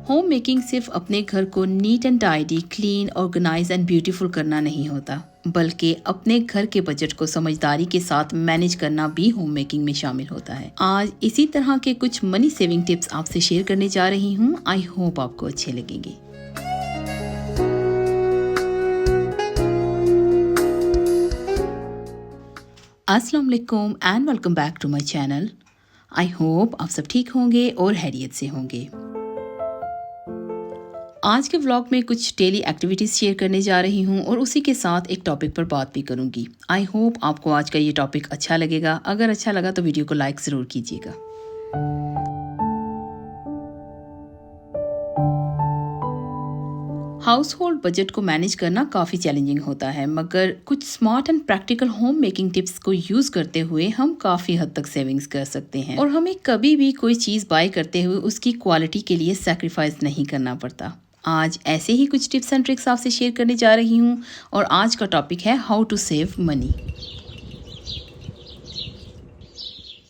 Home making सिर्फ अपने घर को neat and tidy, clean, organize and beautiful करना नहीं होता, बल्कि अपने घर के बजट को समझदारी के साथ मैनेज करना भी होम मेकिंग में शामिल होता है। आज इसी तरह के कुछ मनी सेविंग टिप्स आपसे शेयर करने जा रही हूँ। आई होप आपको अच्छे लगेंगे। अस्सलाम वालेकुम and welcome back to my channel. I hope आप सब ठीक होंगे और हैरियत से होंगे। आज के व्लॉग में कुछ डेली एक्टिविटीज़ शेयर करने जा रही हूँ और उसी के साथ एक टॉपिक पर बात भी करूँगी। आई होप आपको आज का ये टॉपिक अच्छा लगेगा। अगर अच्छा लगा तो वीडियो को लाइक ज़रूर कीजिएगा। हाउस होल्ड बजट को मैनेज करना काफ़ी चैलेंजिंग होता है, मगर कुछ smart and practical home making tips को यूज़ करते हुए हम काफ़ी हद तक सेविंग्स कर सकते हैं और हमें कभी भी कोई चीज़ बाय करते हुए उसकी क्वालिटी के लिए सैक्रिफाइस नहीं करना पड़ता। आज ऐसे ही कुछ टिप्स एंड ट्रिक्स आपसे शेयर करने जा रही हूँ और आज का टॉपिक है how to save money.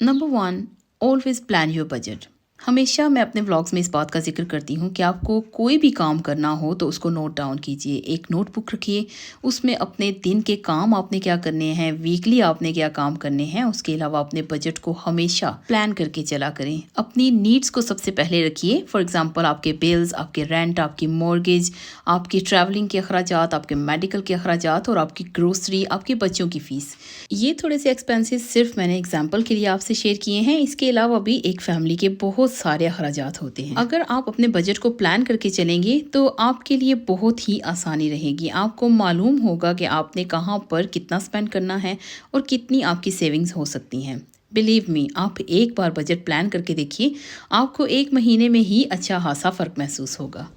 Number 1, always plan your budget. हमेशा मैं अपने व्लॉग्स में इस बात का जिक्र करती हूँ कि आपको कोई भी काम करना हो तो उसको नोट डाउन कीजिए। एक नोटबुक रखिए, उसमें अपने दिन के काम आपने क्या करने हैं, वीकली आपने क्या काम करने हैं। उसके अलावा अपने बजट को हमेशा प्लान करके चला करें। अपनी नीड्स को सबसे पहले रखिए। फॉर एग्जांपल आपके बिल्स, आपके रेंट, आपकी मॉर्गेज, आपकी ट्रैवलिंग के अखराजात, आपके मेडिकल के अखराजात और आपकी ग्रोसरी, आपके बच्चों की फ़ीस। ये थोड़े से एक्सपेंसेस सिर्फ मैंने एग्जाम्पल के लिए आपसे शेयर किए हैं। इसके अलावा भी एक फैमिली के बहुत सारे अखराजात होते हैं। अगर आप अपने बजट को प्लान करके चलेंगे तो आपके लिए बहुत ही आसानी रहेगी। आपको मालूम होगा कि आपने कहाँ पर कितना स्पेंड करना है और कितनी आपकी सेविंग्स हो सकती हैं। बिलीव मी, आप एक बार बजट प्लान करके देखिए, आपको एक महीने में ही अच्छा खासा फ़र्क महसूस होगा।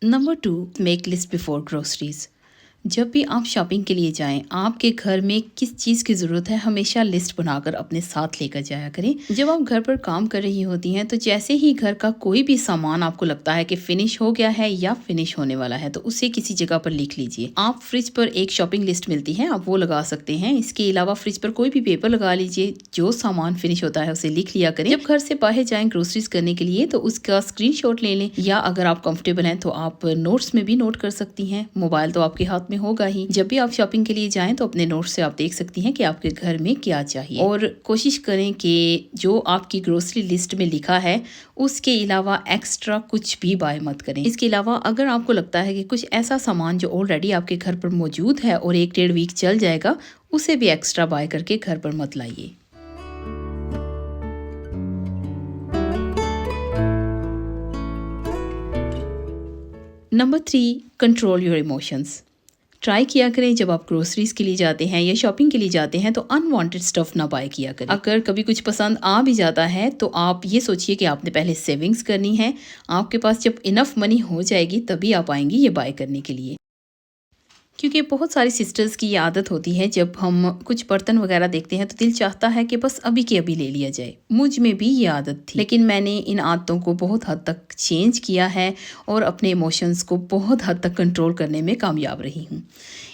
Number 2, make list before groceries. जब भी आप शॉपिंग के लिए जाएं, आपके घर में किस चीज़ की ज़रूरत है हमेशा लिस्ट बनाकर अपने साथ लेकर जाया करें। जब आप घर पर काम कर रही होती हैं तो जैसे ही घर का कोई भी सामान आपको लगता है कि फिनिश हो गया है या फिनिश होने वाला है तो उसे किसी जगह पर लिख लीजिए। आप फ्रिज पर एक शॉपिंग लिस्ट मिलती है, आप वो लगा सकते हैं। इसके अलावा फ्रिज पर कोई भी पेपर लगा लीजिए, जो सामान फिनिश होता है उसे लिख लिया करें। जब घर से बाहर जाएं ग्रोसरीज करने के लिए तो उसका स्क्रीनशॉट ले लें, या अगर आप कंफर्टेबल हैं तो आप नोट्स में भी नोट कर सकती हैं। मोबाइल तो आपके हाथ में होगा ही। जब भी आप शॉपिंग के लिए जाएं तो अपने नोट्स से आप देख सकती हैं कि आपके घर में क्या चाहिए और कोशिश करें कि जो आपकी ग्रोसरी लिस्ट में लिखा है उसके अलावा एक्स्ट्रा कुछ भी बाय मत करें। इसके अलावा अगर आपको लगता है कि कुछ ऐसा सामान जो ऑलरेडी आपके घर पर मौजूद है और 1-1.5 वीक चल जाएगा, उसे भी एक्स्ट्रा बाय करके घर पर मत लाइए। Number 3, control your emotions. Try किया करें जब आप ग्रोसरीज के लिए जाते हैं या शॉपिंग के लिए जाते हैं तो अनवांटेड स्टफ ना बाय किया करें। अगर कभी कुछ पसंद आ भी जाता है तो आप ये सोचिए कि आपने पहले सेविंग्स करनी है। आपके पास जब इनफ मनी हो जाएगी तभी आप आएंगी ये बाय करने के लिए। क्योंकि बहुत सारी सिस्टर्स की ये आदत होती है, जब हम कुछ बर्तन वगैरह देखते हैं तो दिल चाहता है कि बस अभी के अभी ले लिया जाए। मुझ में भी ये आदत थी, लेकिन मैंने इन आदतों को बहुत हद तक चेंज किया है और अपने इमोशंस को बहुत हद तक कंट्रोल करने में कामयाब रही हूँ।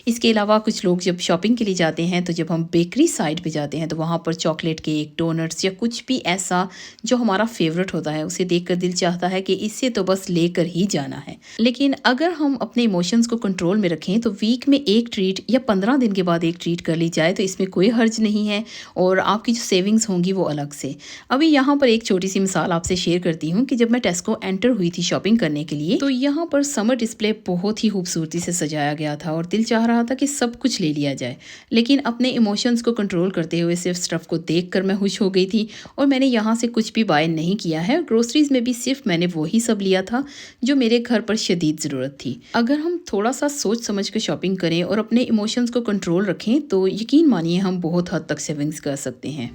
इसके अलावा कुछ लोग जब शॉपिंग के लिए जाते हैं तो जब हम बेकरी साइड पे जाते हैं तो वहाँ पर चॉकलेट केक, डोनट्स या कुछ भी ऐसा जो हमारा फेवरेट होता है उसे देखकर दिल चाहता है कि इससे तो बस लेकर ही जाना है। लेकिन अगर हम अपने इमोशंस को कंट्रोल में रखें तो वीक में एक ट्रीट या 15 दिन के बाद एक ट्रीट कर ली जाए तो इसमें कोई हर्ज नहीं है और आपकी जो सेविंग्स होंगी वो अलग से। अभी यहाँ पर एक छोटी सी मिसाल आपसे शेयर करती हूँ कि जब मैं टेस्को एंटर हुई थी शॉपिंग करने के लिए तो यहाँ पर समर डिस्प्ले बहुत ही खूबसूरती से सजाया गया था और दिल चाह रहा था कि सब कुछ ले लिया जाए, लेकिन अपने इमोशंस को कंट्रोल करते हुए सिर्फ स्टफ को देखकर मैं खुश हो गई थी और मैंने यहाँ से कुछ भी बाय नहीं किया है। ग्रोसरीज में भी सिर्फ मैंने वही सब लिया था जो मेरे घर पर शदीद ज़रूरत थी। अगर हम थोड़ा सा सोच समझ कर शॉपिंग करें और अपने इमोशंस को कंट्रोल रखें तो यकीन मानिए हम बहुत हद तक सेविंग्स कर सकते हैं।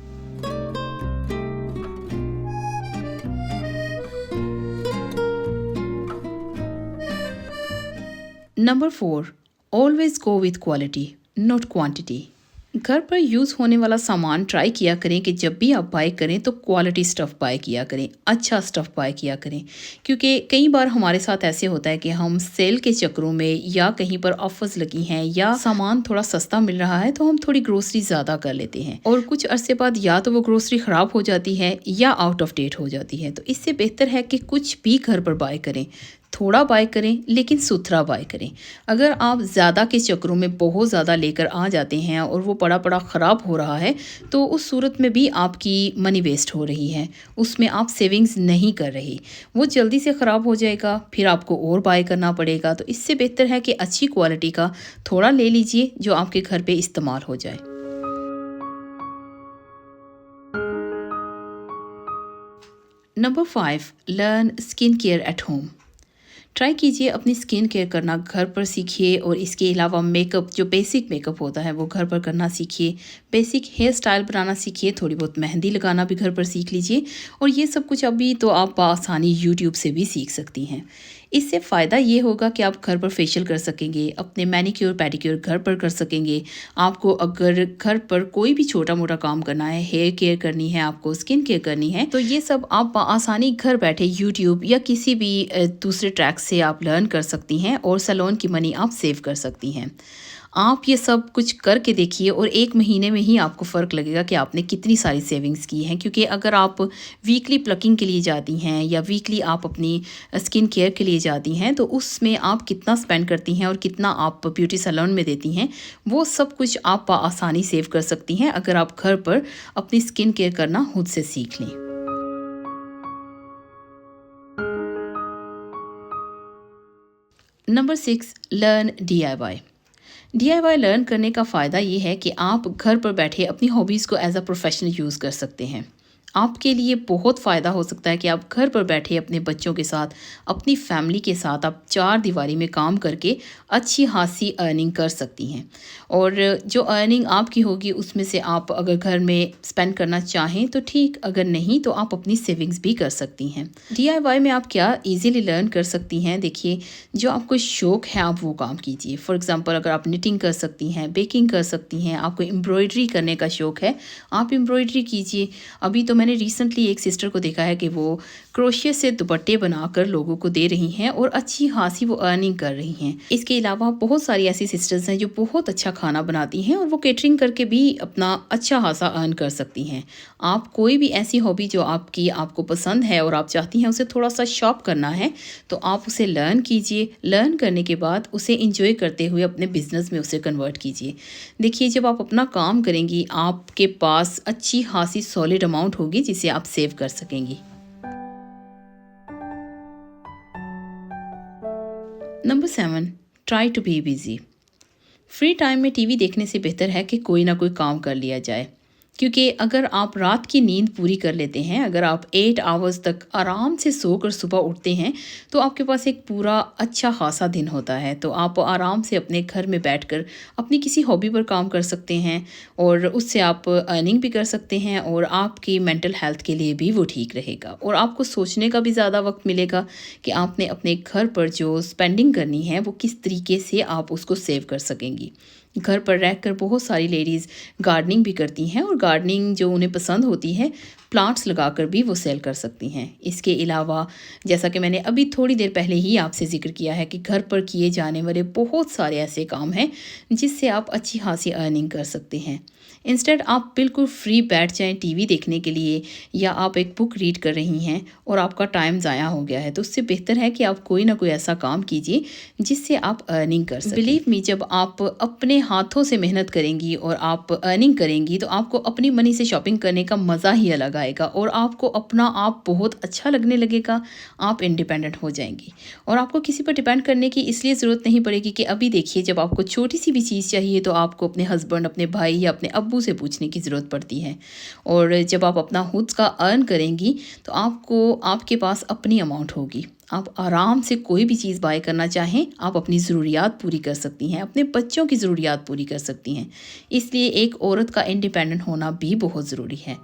Number 4, always go with quality not quantity. घर पर यूज़ होने वाला सामान ट्राई किया करें कि जब भी आप बाय करें तो क्वालिटी स्टफ़ बाय किया करें, अच्छा स्टफ़ बाय किया करें। क्योंकि कई बार हमारे साथ ऐसे होता है कि हम सेल के चक्करों में या कहीं पर ऑफर्स लगी हैं या सामान थोड़ा सस्ता मिल रहा है तो हम थोड़ी ग्रोसरी ज़्यादा कर लेते हैं और कुछ अरसे बाद या तो वो ग्रोसरी ख़राब हो जाती है या आउट ऑफ डेट हो जाती है। तो इससे बेहतर है कि कुछ भी घर पर बाय करें, थोड़ा बाय करें लेकिन सुथरा बाय करें। अगर आप ज़्यादा के चक्करों में बहुत ज़्यादा लेकर आ जाते हैं और वो पड़ा पड़ा ख़राब हो रहा है तो उस सूरत में भी आपकी मनी वेस्ट हो रही है, उसमें आप सेविंग्स नहीं कर रही, वो जल्दी से ख़राब हो जाएगा, फिर आपको और बाय करना पड़ेगा। तो इससे बेहतर है कि अच्छी क्वालिटी का थोड़ा ले लीजिए जो आपके घर पे इस्तेमाल हो जाए। Number 5, learn skin care at home. Try कीजिए अपनी स्किन केयर करना घर पर सीखिए और इसके अलावा मेकअप, जो बेसिक मेकअप होता है वो घर पर करना सीखिए। बेसिक हेयर स्टाइल बनाना सीखिए, थोड़ी बहुत मेहंदी लगाना भी घर पर सीख लीजिए और ये सब कुछ अभी तो आप आसानी यूट्यूब से भी सीख सकती हैं। इससे फ़ायदा ये होगा कि आप घर पर फेशियल कर सकेंगे, अपने मैनिक्योर पेडिक्योर घर पर कर सकेंगे। आपको अगर घर पर कोई भी छोटा मोटा काम करना है, हेयर केयर करनी है, आपको स्किन केयर करनी है, तो ये सब आप आसानी घर बैठे यूट्यूब या किसी भी दूसरे ट्रैक से आप लर्न कर सकती हैं और सैलून की मनी आप सेव कर सकती हैं। आप ये सब कुछ करके देखिए और 1 महीने में ही आपको फ़र्क लगेगा कि आपने कितनी सारी सेविंग्स की हैं। क्योंकि अगर आप वीकली प्लकिंग के लिए जाती हैं या वीकली आप अपनी स्किन केयर के लिए जाती हैं तो उसमें आप कितना स्पेंड करती हैं और कितना आप ब्यूटी सैलून में देती हैं, वो सब कुछ आप आसानी सेव कर सकती हैं अगर आप घर पर अपनी स्किन केयर करना खुद से सीख लें। Number 6, learn DIY। DIY learn करने का फ़ायदा ये है कि आप घर पर बैठे अपनी हॉबीज़ को एज अ प्रोफेशनल यूज़ कर सकते हैं। आपके लिए बहुत फ़ायदा हो सकता है कि आप घर पर बैठे अपने बच्चों के साथ, अपनी फैमिली के साथ आप 4 दीवारी में काम करके अच्छी खासी अर्निंग कर सकती हैं। और जो अर्निंग आपकी होगी उसमें से आप अगर घर में स्पेंड करना चाहें तो ठीक, अगर नहीं तो आप अपनी सेविंग्स भी कर सकती हैं। DIY में आप क्या ईज़िली लर्न कर सकती हैं, देखिए जो आपको शौक़ है आप वो काम कीजिए। फॉर एग्ज़ाम्पल अगर आप निटिंग कर सकती हैं, बेकिंग कर सकती हैं, आपको एम्ब्रॉयडरी करने का शौक़ है, आप एम्ब्रॉयडरी कीजिए। अभी तो मैंने रिसेंटली एक सिस्टर को देखा है कि वो क्रोशिया से दुपट्टे बनाकर लोगों को दे रही हैं और अच्छी खासी वो अर्निंग कर रही हैं। इसके अलावा बहुत सारी ऐसी सिस्टर्स हैं जो बहुत अच्छा खाना बनाती हैं और वो केटरिंग करके भी अपना अच्छा खासा अर्न कर सकती हैं। आप कोई भी ऐसी हॉबी जो आपको पसंद है और आप चाहती हैं उसे थोड़ा सा शॉप करना है तो आप उसे लर्न कीजिए। लर्न करने के बाद उसे इंजॉय करते हुए अपने बिजनेस में उसे कन्वर्ट कीजिए। देखिए जब आप अपना काम करेंगी आपके पास अच्छी खासी सॉलिड अमाउंट होगी जिसे आप सेव कर सकेंगी। Number 7, try to be busy. Free time में टीवी देखने से बेहतर है कि कोई ना कोई काम कर लिया जाए। क्योंकि अगर आप रात की नींद पूरी कर लेते हैं, अगर आप 8 आवर्स तक आराम से सोकर सुबह उठते हैं तो आपके पास एक पूरा अच्छा खासा दिन होता है। तो आप आराम से अपने घर में बैठकर अपनी किसी हॉबी पर काम कर सकते हैं और उससे आप अर्निंग भी कर सकते हैं और आपकी मेंटल हेल्थ के लिए भी वो ठीक रहेगा और आपको सोचने का भी ज़्यादा वक्त मिलेगा कि आपने अपने घर पर जो स्पेंडिंग करनी है वो किस तरीके से आप उसको सेव कर सकेंगी। घर पर रहकर बहुत सारी लेडीज़ गार्डनिंग भी करती हैं और गार्डनिंग जो उन्हें पसंद होती है प्लांट्स लगाकर भी वो सेल कर सकती हैं। इसके अलावा जैसा कि मैंने अभी थोड़ी देर पहले ही आपसे ज़िक्र किया है कि घर पर किए जाने वाले बहुत सारे ऐसे काम हैं जिससे आप अच्छी खासी अर्निंग कर सकते हैं। इंस्टेड आप बिल्कुल फ्री बैठ जाएं टीवी देखने के लिए या आप एक बुक रीड कर रही हैं और आपका टाइम ज़ाया हो गया है तो उससे बेहतर है कि आप कोई ना कोई ऐसा काम कीजिए जिससे आप अर्निंग कर सकें। बिलीव मी, जब आप अपने हाथों से मेहनत करेंगी और आप अर्निंग करेंगी तो आपको अपनी मनी से शॉपिंग करने का मज़ा ही अलग आएगा और आपको अपना आप बहुत अच्छा लगने लगेगा। आप इंडिपेंडेंट हो जाएंगी और आपको किसी पर डिपेंड करने की इसलिए ज़रूरत नहीं पड़ेगी कि अभी देखिए जब आपको छोटी सी भी चीज़ चाहिए तो आपको अपने हस्बैंड, अपने भाई या अपने अब्बू से पूछने की ज़रूरत पड़ती है। और जब आप अपना खुद का अर्न करेंगी तो आपके पास अपनी अमाउंट होगी। आप आराम से कोई भी चीज़ बाय करना चाहें आप अपनी ज़रूरियात पूरी कर सकती हैं, अपने बच्चों की ज़रूरियात पूरी कर सकती हैं। इसलिए एक औरत का इंडिपेंडेंट होना भी बहुत ज़रूरी है।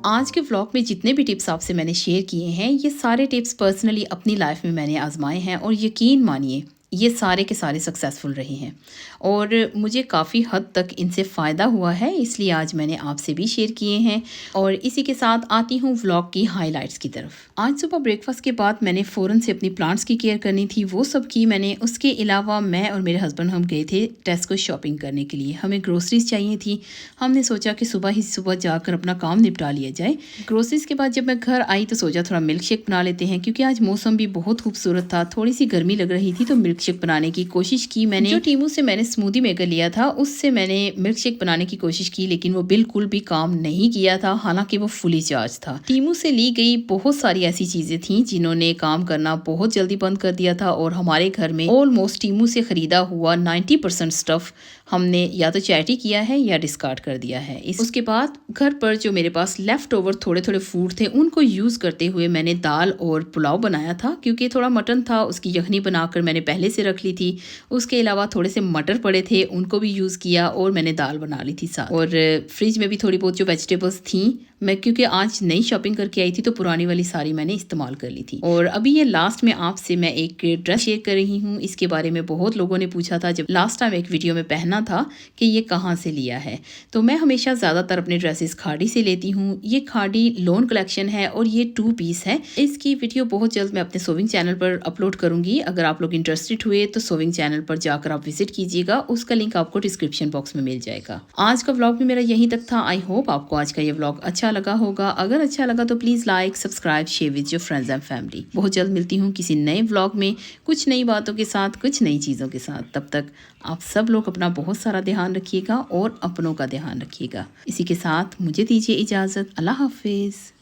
आज के व्लॉग में जितने भी टिप्स आपसे मैंने शेयर किए हैं ये सारे टिप्स पर्सनली अपनी लाइफ में मैंने आजमाए हैं और यकीन मानिए ये सारे के सारे सक्सेसफुल रहे हैं और मुझे काफ़ी हद तक इनसे फ़ायदा हुआ है, इसलिए आज मैंने आपसे भी शेयर किए हैं। और इसी के साथ आती हूँ व्लॉग की हाइलाइट्स की तरफ। आज सुबह ब्रेकफास्ट के बाद मैंने फ़ौरन से अपनी प्लांट्स की केयर करनी थी, वो सब की मैंने। उसके अलावा मैं और मेरे हस्बैंड हम गए थे टेस्को शॉपिंग करने के लिए। हमें ग्रोसरीज चाहिए थी। हमने सोचा कि सुबह जाकर अपना काम निपटा लिया जाए। ग्रोसरीज के बाद जब मैं घर आई तो सोचा थोड़ा मिल्क शेक बना लेते हैं, क्योंकि आज मौसम भी बहुत खूबसूरत था, थोड़ी सी गर्मी लग रही थी, तो मिल्क शेक बनाने की कोशिश की मैंने। जो टीमू से मैंने स्मूदी मेकर लिया था उससे मैंने मिल्क शेक बनाने की कोशिश की, लेकिन वो बिल्कुल भी काम नहीं किया था, हालांकि वो फुली चार्ज था। टीमू से ली गई बहुत सारी ऐसी चीजें थी जिन्होंने काम करना बहुत जल्दी बंद कर दिया था और हमारे घर में ऑलमोस्ट टीमू से खरीदा हुआ 90% स्टफ हमने या तो चैरिटी किया है या डिस्कार्ड कर दिया है। उसके बाद घर पर जो मेरे पास लेफ्ट ओवर थोड़े थोड़े फूड थे उनको यूज़ करते हुए मैंने दाल और पुलाव बनाया था, क्योंकि थोड़ा मटन था, उसकी यखनी बनाकर मैंने पहले से रख ली थी। उसके अलावा थोड़े से मटर पड़े थे, उनको भी यूज़ किया और मैंने दाल बना ली थी साथ। और फ्रिज में भी थोड़ी बहुत जो वेजिटेबल्स थी, मैं क्योंकि आज नई शॉपिंग करके आई थी तो पुरानी वाली सारी मैंने इस्तेमाल कर ली थी। और अभी ये लास्ट में आपसे मैं एक ड्रेस शेयर कर रही हूँ। इसके बारे में बहुत लोगों ने पूछा था जब लास्ट टाइम एक वीडियो में पहना था कि ये कहाँ से लिया है। तो मैं हमेशा ज़्यादातर अपने ड्रेसेस खाड़ी से लेती हूँ। ये खाड़ी लोन कलेक्शन है और ये 2 पीस है। इसकी वीडियो बहुत जल्द मैं अपने सोविंग चैनल पर अपलोड करूँगी। अगर आप लोग इंटरेस्टेड हुए तो सोविंग चैनल पर जाकर आप विजिट कीजिएगा, उसका लिंक आपको डिस्क्रिप्शन बॉक्स में मिल जाएगा। आज का व्लॉग भी मेरा यहीं तक था। आई होप आपको आज का ये व्लॉग अच्छा लगा होगा। अगर अच्छा लगा तो please like, subscribe, share with your friends and family. बहुत जल्द मिलती हूँ किसी नए व्लॉग में, कुछ नई बातों के साथ, कुछ नई चीज़ों के साथ। तब तक आप सब लोग अपना बहुत सारा ध्यान रखिएगा और अपनों का ध्यान रखिएगा। इसी के साथ मुझे दीजिए इजाज़त। अल्लाह हाफिज़।